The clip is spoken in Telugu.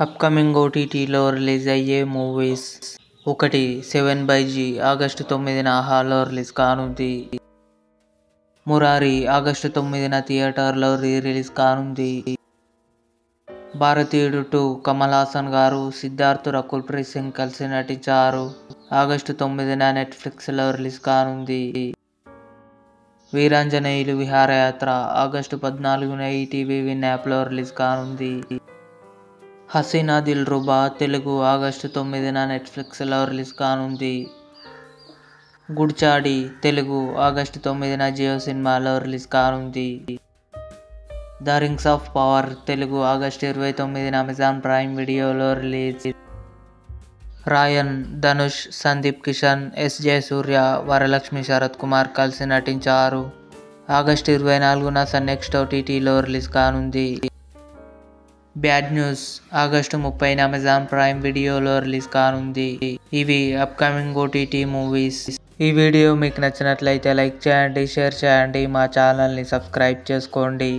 అప్కమింగ్ ఓటీటీలో రిలీజ్ అయ్యే మూవీస్ 1. 7/G ఆగస్టు 9న హాల్లో రిలీజ్ కానుంది. మురారి ఆగస్టు 9న థియేటర్లో రిలీజ్ కానుంది. భారతీయుడు 2 కమల్ హాసన్ గారు, సిద్ధార్థ్, రకుల్ ప్రీత్ సింగ్ కలిసి నటించారు. ఆగస్టు 9న నెట్ఫ్లిక్స్లో రిలీజ్ కానుంది. వీరాంజనేయులు విహారయాత్ర ఆగస్టు 14న ఈటీవీ విన్ యాప్లో రిలీజ్ కానుంది. హసీనా దిల్రుబా తెలుగు ఆగస్టు 9న నెట్ఫ్లిక్స్లో రిలీజ్ కానుంది. గుడ్చాడి తెలుగు ఆగస్టు 9న జియో సినిమాలో రిలీజ్ కానుంది. The Rings of Power Telugu August 29న అమెజాన్ ప్రైమ్ వీడియోలో రిలీజ్. రాయన్, ధనుష్, సందీప్ కిషన్, ఎస్ జయసూర్య, వరలక్ష్మి శరత్ కుమార్ కలిసి నటించారు. ఆగస్టు 24న సన్ నెక్స్ట్ ఓటీటీలో రిలీజ్ కానుంది. బ్యాడ్ న్యూస్ ఆగస్టు 30న అమెజాన్ ప్రైమ్ వీడియోలో రిలీజ్ కానుంది. ఇవి అప్కమింగ్ ఓటీటీ మూవీస్. ఈ వీడియో మీకు నచ్చినట్లయితే లైక్ చేయండి, షేర్ చేయండి, మా ఛానల్ని సబ్స్క్రైబ్ చేసుకోండి.